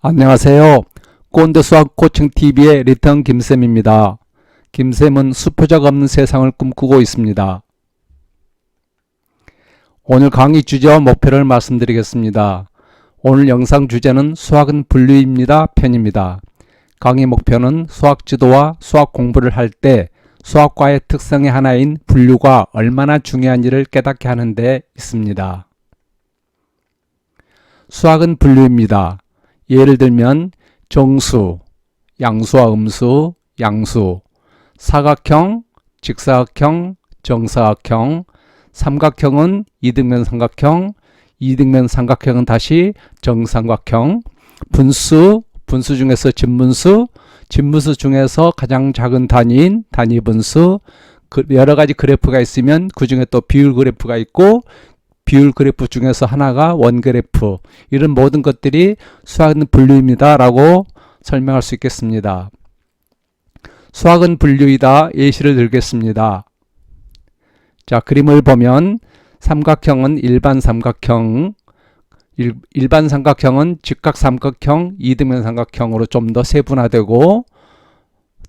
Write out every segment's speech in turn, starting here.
안녕하세요. 꼰대 수학 코칭 TV의 리턴 김쌤입니다. 김쌤은 수표자가 없는 세상을 꿈꾸고 있습니다. 오늘 강의 주제와 목표를 말씀드리겠습니다. 오늘 영상 주제는 수학은 분류입니다 편입니다. 강의 목표는 수학 지도와 수학 공부를 할 때 수학과의 특성의 하나인 분류가 얼마나 중요한지를 깨닫게 하는 데 있습니다. 수학은 분류입니다. 예를 들면 정수, 양수와 음수, 양수, 사각형, 직사각형, 정사각형, 삼각형은 이등변 삼각형, 이등변 삼각형은 다시 정삼각형, 분수, 분수 중에서 진분수, 진분수 중에서 가장 작은 단위인 단위분수, 여러 가지 그래프가 있으면 그 중에 또 비율 그래프가 있고 비율 그래프 중에서 하나가 원그래프, 이런 모든 것들이 수학은 분류입니다 라고 설명할 수 있겠습니다. 수학은 분류이다 예시를 들겠습니다. 자, 그림을 보면 삼각형은 일반 삼각형, 일반 삼각형은 직각 삼각형, 이등변 삼각형으로 좀 더 세분화되고,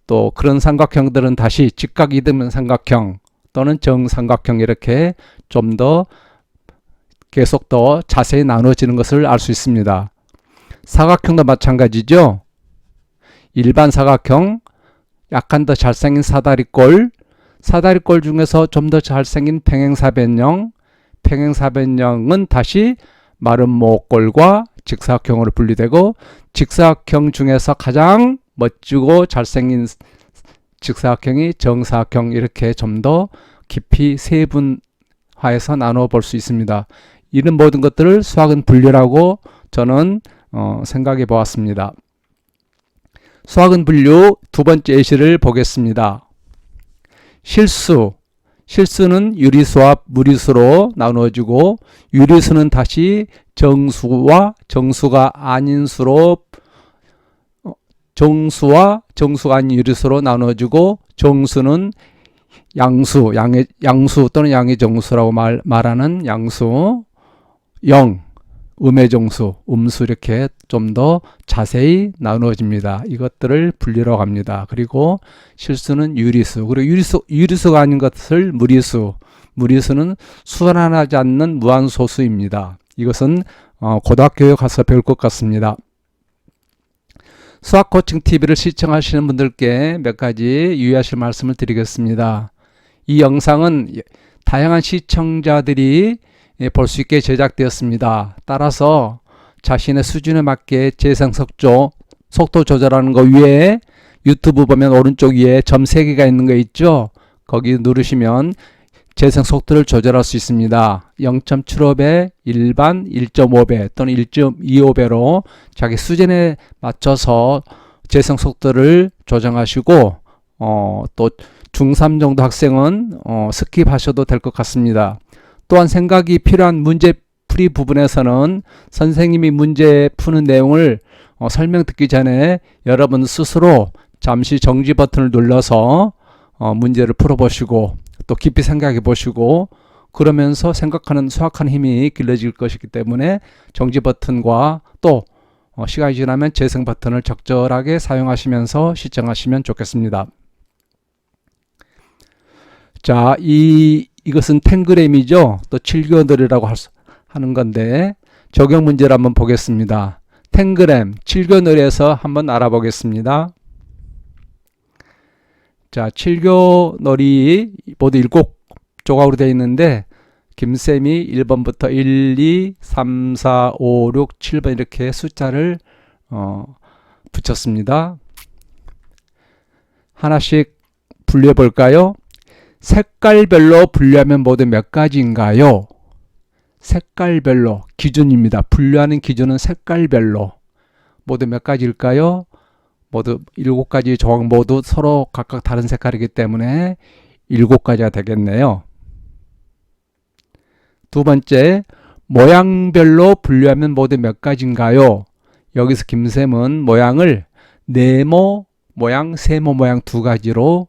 또 그런 삼각형들은 다시 직각 이등변 삼각형 또는 정삼각형, 이렇게 좀 더 계속 더 자세히 나눠지는 것을 알 수 있습니다. 사각형도 마찬가지죠. 일반 사각형, 약간 더 잘생긴 사다리꼴, 사다리꼴 중에서 좀 더 잘생긴 평행사변형, 평행사변형은 다시 마른 모꼴과 직사각형으로 분리되고, 직사각형 중에서 가장 멋지고 잘생긴 직사각형이 정사각형, 이렇게 좀 더 깊이 세분화해서 나눠 볼 수 있습니다. 이런 모든 것들을 수학은 분류라고 저는 생각해 보았습니다. 수학은 분류 두 번째 예시를 보겠습니다. 실수, 실수는 유리수와 무리수로 나누어지고, 유리수는 다시 정수와 정수가 아닌 수로, 정수와 정수가 아닌 유리수로 나누어지고, 정수는 양수, 양수 또는 양의 정수라고 말하는 양수, 음의 정수, 음수, 이렇게 좀 더 자세히 나누어집니다. 이것들을 분류라고 합니다. 그리고 실수는 유리수, 그리고 유리수가 아닌 것을 무리수, 무리수는 수반하지 않는 무한소수입니다. 이것은 고등학교에 가서 배울 것 같습니다. 수학 코칭 TV를 시청하시는 분들께 몇 가지 유의하실 말씀을 드리겠습니다. 이 영상은 다양한 시청자들이 볼 수 있게 제작되었습니다. 따라서 자신의 수준에 맞게 재생 속도 조절하는 거 위에, 유튜브 보면 오른쪽 위에 점 3개가 있는 거 있죠? 거기 누르시면 재생 속도를 조절할 수 있습니다. 0.75배, 일반, 1.5배 또는 1.25배로 자기 수준에 맞춰서 재생 속도를 조정하시고, 또 중3 정도 학생은 스킵하셔도 될 것 같습니다. 또한 생각이 필요한 문제풀이 부분에서는 선생님이 문제 푸는 내용을 설명 듣기 전에 여러분 스스로 잠시 정지 버튼을 눌러서 문제를 풀어보시고, 또 깊이 생각해 보시고, 그러면서 생각하는 수학하는 힘이 길러질 것이기 때문에 정지 버튼과 또 시간이 지나면 재생 버튼을 적절하게 사용하시면서 시청하시면 좋겠습니다. 자, 이것은 탱그램이죠. 또 7교놀이라고 하는 건데, 적용 문제를 한번 보겠습니다. 탱그램, 7교놀이에서 한번 알아보겠습니다. 자, 7교놀이 모두 7조각으로 되어 있는데, 김쌤이 1번부터 1, 2, 3, 4, 5, 6, 7번 이렇게 숫자를 붙였습니다. 하나씩 분류해 볼까요? 색깔별로 분류하면 모두 몇 가지인가요? 색깔별로 기준입니다. 분류하는 기준은 색깔별로 모두 몇 가지일까요? 모두 7가지 조각 모두 서로 각각 다른 색깔이기 때문에 7가지가 되겠네요. 두 번째, 모양별로 분류하면 모두 몇 가지인가요? 여기서 김쌤은 모양을 네모 모양, 세모 모양 두 가지로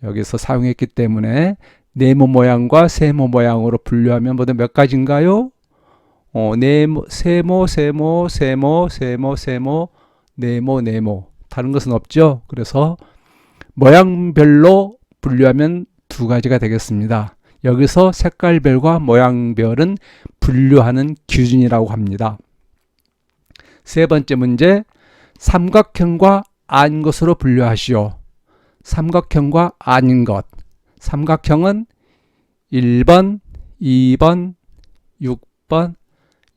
여기서 사용했기 때문에 네모 모양과 세모 모양으로 분류하면 모두 몇 가지인가요? 네모, 세모, 세모, 세모, 세모, 세모, 네모, 네모. 다른 것은 없죠. 그래서 모양별로 분류하면 두 가지가 되겠습니다. 여기서 색깔별과 모양별은 분류하는 기준이라고 합니다. 세 번째 문제, 삼각형과 아닌 것으로 분류하시오. 삼각형과 아닌 것. 삼각형은 1번, 2번, 6번,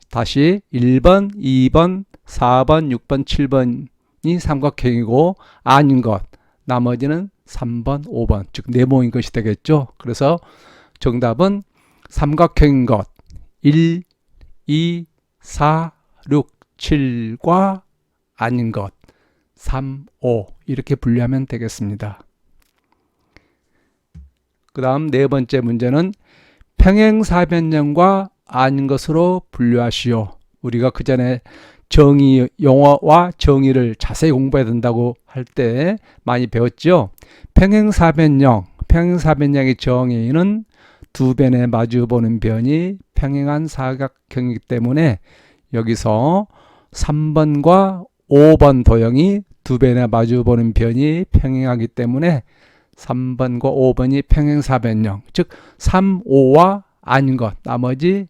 다시 1번, 2번, 4번, 6번, 7번이 삼각형이고 아닌 것. 나머지는 3번, 5번, 즉 네모인 것이 되겠죠. 그래서 정답은 삼각형인 것 1, 2, 4, 6, 7과 아닌 것 3, 5 이렇게 분류하면 되겠습니다. 그 다음 네 번째 문제는 평행사변형과 아닌 것으로 분류하시오. 우리가 그 전에 정의, 용어와 정의를 자세히 공부해야 된다고 할 때 많이 배웠죠. 평행사변형의 정의는 두 변에 마주보는 변이 평행한 사각형이기 때문에 여기서 3번과 5번 도형이 두 변에 마주보는 변이 평행하기 때문에 3번과 5번이 평행사변형, 즉 3, 5와 아닌 것, 나머지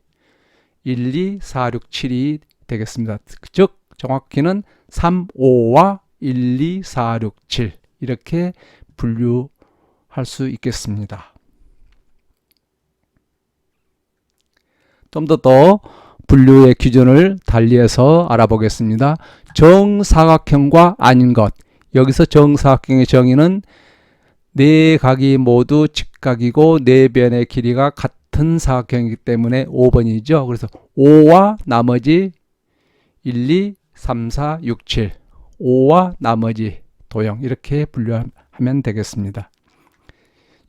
1, 2, 4, 6, 7이 되겠습니다. 즉 정확히는 3, 5와 1, 2, 4, 6, 7 이렇게 분류할 수 있겠습니다. 좀 더 분류의 기준을 달리해서 알아보겠습니다. 정사각형과 아닌 것. 여기서 정사각형의 정의는 네 각이 모두 직각이고 네 변의 길이가 같은 사각형이기 때문에 5번이죠. 그래서 5와 나머지 1, 2, 3, 4, 6, 7 5와 나머지 도형 이렇게 분류하면 되겠습니다.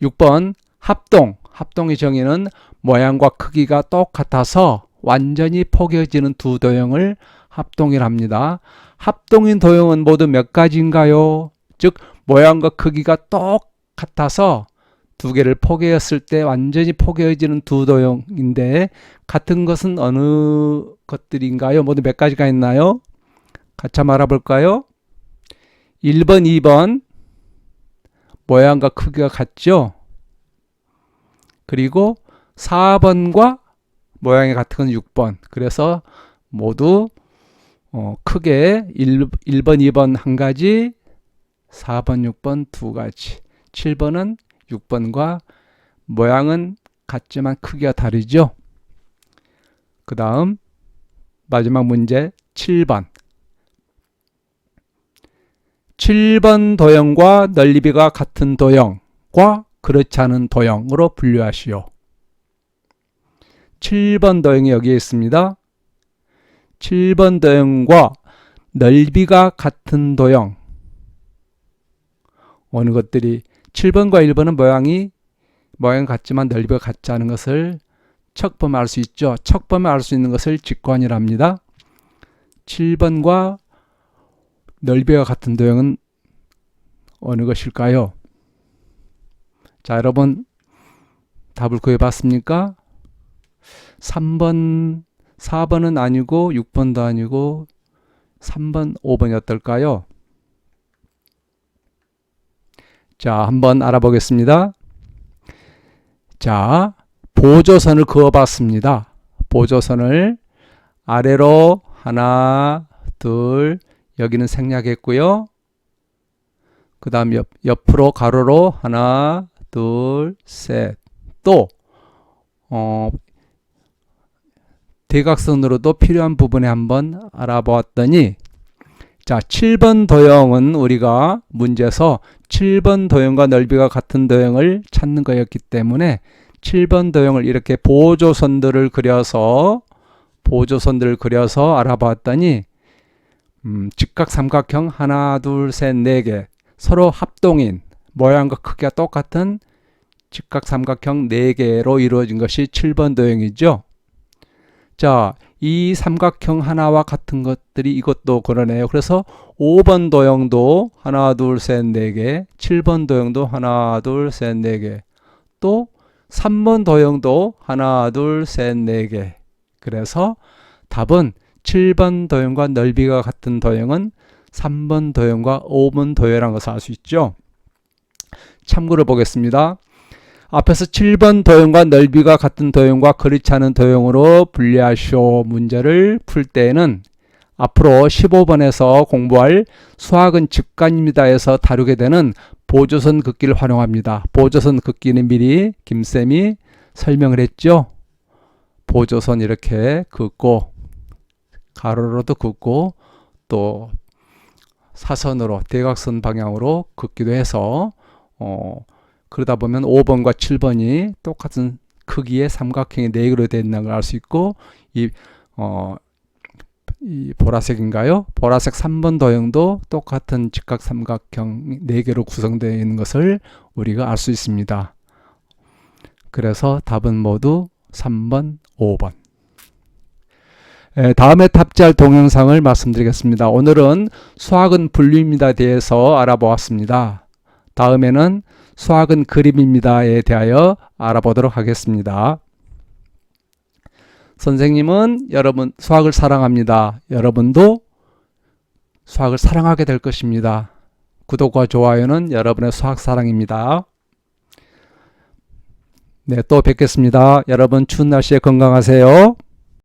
6번 합동의 정의는 모양과 크기가 똑같아서 완전히 포개지는 두 도형을 합동이라 합니다. 합동인 도형은 모두 몇 가지인가요? 즉 모양과 크기가 똑같아서 두 개를 포개었을 때 완전히 포개어지는 두 도형인데 같은 것은 어느 것들인가요? 모두 몇 가지가 있나요? 같이 한번 알아볼까요? 1번, 2번 모양과 크기가 같죠? 그리고 4번과 모양이 같은 건 6번. 그래서 모두 크게 1번, 2번 한 가지, 4번, 6번 두 가지. 7번은 6번과 모양은 같지만 크기가 다르죠. 그 다음 마지막 문제 7번. 7번 도형과 넓이가 같은 도형과 그렇지 않은 도형으로 분류하시오. 7번 도형이 여기에 있습니다. 7번 도형과 넓이가 같은 도형. 어느 것들이 7번과 1번은 모양이 같지만 넓이가 같지 않은 것을 척 보면 알 수 있죠. 척 보면 알 수 있는 것을 직관이라 합니다. 7번과 넓이가 같은 도형은 어느 것일까요? 자, 여러분 답을 구해봤습니까? 3번, 4번은 아니고 6번도 아니고 3번, 5번이 어떨까요? 자, 한번 알아보겠습니다. 자, 보조선을 그어봤습니다. 보조선을 아래로 하나, 둘, 여기는 생략했고요. 그 다음 옆으로 가로로 하나, 둘, 셋. 또 대각선으로도 필요한 부분에 한번 알아보았더니 자, 7번 도형은 우리가 문제에서 7번 도형과 넓이가 같은 도형을 찾는 거였기 때문에 7번 도형을 이렇게 보조선들을 그려서 알아봤더니 직각 삼각형 하나, 둘, 셋, 네 개 서로 합동인 모양과 크기가 똑같은 직각 삼각형 4개로 이루어진 것이 7번 도형이죠. 자, 이 삼각형 하나와 같은 것들이 이것도 그러네요. 그래서 5번 도형도 하나, 둘, 셋, 네 개, 7번 도형도 하나, 둘, 셋, 네 개, 또 3번 도형도 하나, 둘, 셋, 네 개. 그래서 답은 7번 도형과 넓이가 같은 도형은 3번 도형과 5번 도형이라는 것을 알 수 있죠. 참고를 보겠습니다. 앞에서 7번 도형과 넓이가 같은 도형과 그렇지 않은 도형으로 분리하시오 문제를 풀 때에는 앞으로 15번에서 공부할 수학은 직관입니다에서 다루게 되는 보조선 긋기를 활용합니다. 보조선 긋기는 미리 김쌤이 설명을 했죠. 보조선 이렇게 긋고 가로로도 긋고 또 사선으로 대각선 방향으로 긋기도 해서 그러다 보면 5번과 7번이 똑같은 크기의 삼각형이 4개로 되어 있는 걸 알 수 있고 이 보라색인가요? 보라색 3번 도형도 똑같은 직각 삼각형 4개로 구성되어 있는 것을 우리가 알 수 있습니다. 그래서 답은 모두 3번, 5번. 다음에 탑재할 동영상을 말씀드리겠습니다. 오늘은 수학은 분류입니다에 대해서 알아보았습니다. 다음에는 수학은 그림입니다에 대하여 알아보도록 하겠습니다. 선생님은 여러분 수학을 사랑합니다. 여러분도 수학을 사랑하게 될 것입니다. 구독과 좋아요는 여러분의 수학 사랑입니다. 네, 또 뵙겠습니다. 여러분 추운 날씨에 건강하세요.